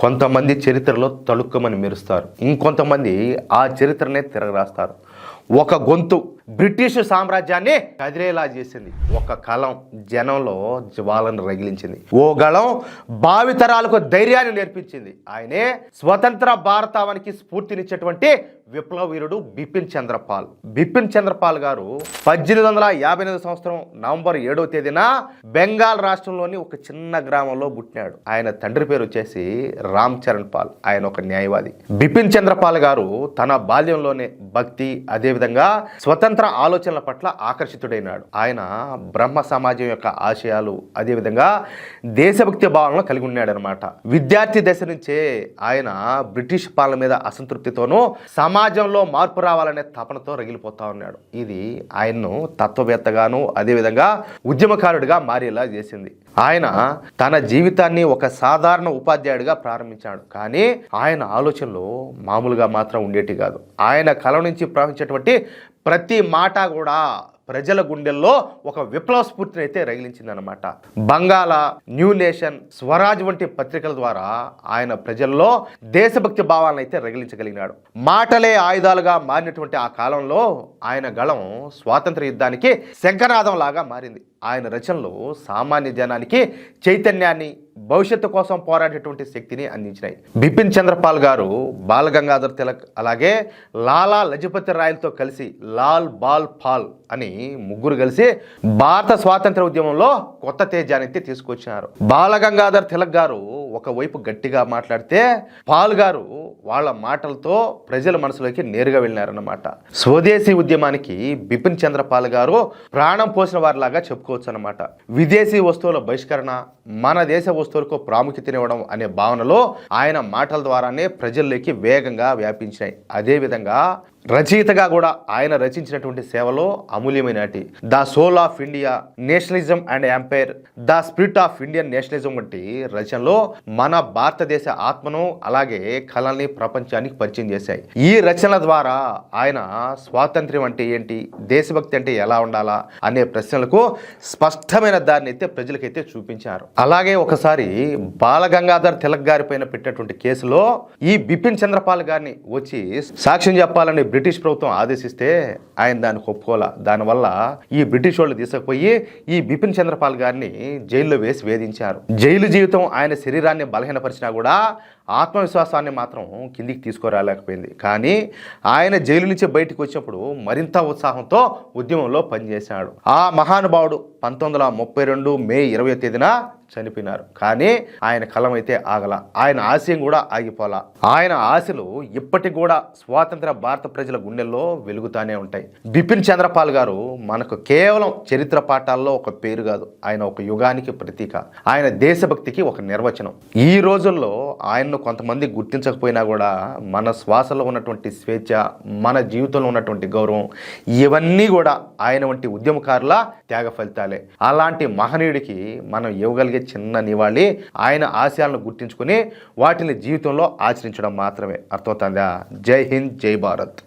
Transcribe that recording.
కొంతమంది చరిత్రలో తళుక్కుమని మెరుస్తారు, ఇంకొంతమంది ఆ చరిత్రనే తిరగరాస్తారు. ఒక గొంతు బ్రిటిష్ సామ్రాజ్యాన్ని కదిలేలా చేసింది, ఒక కలం జనంలో జ్వాలను రగిలించింది, ఓ గళం భావితరాలకు ధైర్యాన్ని నేర్పించింది. ఆయనే స్వతంత్ర భారతావనికి స్ఫూర్తినిచ్చేటువంటి విప్లవ వీరుడు బిపిన్ చంద్రపాల్. బిపిన్ చంద్రపాల్ గారు 1858 సంవత్సరం నవంబర్ 7వ తేదీన బెంగాల్ రాష్ట్రంలోని ఒక చిన్న గ్రామంలో పుట్టినాడు. ఆయన తండ్రి పేరు వచ్చేసి రామ్ చరణ్ పాల్. ఆయన ఒక న్యాయవాది. బిపిన్ చంద్రపాల్ గారు తన బాల్యంలోనే భక్తి, అదేవిధంగా స్వతంత్ర ఆలోచనల పట్ల ఆకర్షితుడైనాడు. ఆయన బ్రహ్మ సమాజం యొక్క ఆశయాలు, అదేవిధంగా దేశభక్తి భావనలు కలిగి ఉన్నాడు అనమాట. విద్యార్థి దశ నుంచే ఆయన బ్రిటిష్ పాలన మీద అసంతృప్తితోనూ సమాజంలో మార్పు రావాలనే తపనతో రగిలిపోతా ఉన్నాడు. ఇది ఆయన్ను తత్వవేత్తగాను, అదేవిధంగా ఉద్యమకారుడిగా మారేలా చేసింది. ఆయన తన జీవితాన్ని ఒక సాధారణ ఉపాధ్యాయుడిగా ప్రారంభించాడు. కానీ ఆయన ఆలోచనలు మామూలుగా మాత్రం ఉండేటి కాదు. ఆయన కళ నుంచి ప్రవహించేటువంటి ప్రతి మాట కూడా ప్రజల గుండెల్లో ఒక విప్లవ స్ఫూర్తిని అయితే రగిలించిందనమాట. బంగాళ, న్యూ నేషన్, స్వరాజ్ వంటి పత్రికల ద్వారా ఆయన ప్రజల్లో దేశభక్తి భావాలను అయితే రగిలించగలిగినాడు. మాటలే ఆయుధాలుగా మారినటువంటి ఆ కాలంలో ఆయన గళం స్వాతంత్ర యుద్ధానికి శంఖనాదం లాగా మారింది. ఆయన రచనలు సామాన్య జనానికి చైతన్యాన్ని, భవిష్యత్తు కోసం పోరాడేటువంటి శక్తిని అందించినాయి. బిపిన్ చంద్రపాల్ గారు బాల్ గంగాధర్ తిలక్, అలాగే లాలా లజపతి రాయ్లతో కలిసి లాల్ బాల్ పాల్ అని ముగ్గురు కలిసి భారత స్వాతంత్ర ఉద్యమంలో కొత్త తేజాన్ని తీసుకొచ్చినారు. బాల గంగాధర్ తిలక్ గారు ఒకవైపు గట్టిగా మాట్లాడితే, పాల్ గారు వాళ్ళ మాటలతో ప్రజల మనసులోకి నేరుగా వెళ్ళినారన్నమాట. స్వదేశీ ఉద్యమానికి బిపిన్ చంద్రపాల్ గారు ప్రాణం పోసిన వారిలాగా చెప్పుకోవచ్చు అన్నమాట. విదేశీ వస్తువుల బహిష్కరణ, మన దేశ వస్తువులకు ప్రాముఖ్యతనివ్వడం అనే భావనలో ఆయన మాటల ద్వారానే ప్రజల్లోకి వేగంగా వ్యాపించాయి. అదేవిధంగా రచయితగా కూడా ఆయన రచించినటువంటి సేవలో అమూల్యమైనటి the soul of India, nationalism and empire, the spirit of Indian nationalism వంటి రచనలో మన భారతదేశ ఆత్మను, అలాగే కళల్ని ప్రపంచానికి పరిచయం చేశాయి. ఈ రచనల ద్వారా ఆయన స్వాతంత్ర్యం అంటే ఏంటి, దేశభక్తి అంటే ఎలా ఉండాలా అనే ప్రశ్నలకు స్పష్టమైన దారిని అయితే ప్రజలకైతే చూపించారు. అలాగే ఒకసారి బాల గంగాధర్ తిలక్ గారి పైన పెట్టినటువంటి కేసులో ఈ బిపిన్ చంద్రపాల్ గారిని వచ్చి సాక్ష్యం చెప్పాలని బ్రిటిష్ ప్రభుత్వం ఆదేశిస్తే ఆయన దానికి ఒప్పుకోలా. దానివల్ల ఈ బ్రిటిష్ వాళ్ళు తీసుకుపోయి ఈ బిపిన్ చంద్రపాల్ గారిని జైల్లో వేసి వేధించారు. జైలు జీవితం ఆయన శరీరాన్ని బలహీనపరిచినా కూడా ఆత్మవిశ్వాసాన్ని మాత్రం కిందికి తీసుకురాలేకపోయింది. కానీ ఆయన జైలు నుంచి బయటకు వచ్చినప్పుడు మరింత ఉత్సాహంతో ఉద్యమంలో పనిచేశాడు. ఆ మహానుభావుడు 1932 మే 20వ తేదీన చనిపోయినారు. కానీ ఆయన కలం అయితే ఆగల, ఆయన ఆశయం కూడా ఆగిపోలా. ఆయన ఆశలు ఇప్పటికి కూడా స్వాతంత్ర భారత ప్రజల గుండెల్లో వెలుగుతానే ఉంటాయి. బిపిన్ చంద్రపాల్ గారు మనకు కేవలం చరిత్ర పాఠాల్లో ఒక పేరు కాదు, ఆయన ఒక యుగానికి ప్రతీక, ఆయన దేశభక్తికి ఒక నిర్వచనం. ఈ రోజుల్లో ఆయన్ను కొంతమంది గుర్తించకపోయినా కూడా మన శ్వాసలో ఉన్నటువంటి స్వేచ్ఛ, మన జీవితంలో ఉన్నటువంటి గౌరవం, ఇవన్నీ కూడా ఆయన వంటి ఉద్యమకారుల త్యాగ ఫలితాలే. అలాంటి మహనీయుడికి మనం ఇవ్వగలిగే చిన్న నివాళి ఆయన ఆశయాలను గుర్తించుకుని వాటిని జీవితంలో ఆచరించడం మాత్రమే. అర్థమవుతుందా? జై హింద్, జై భారత్.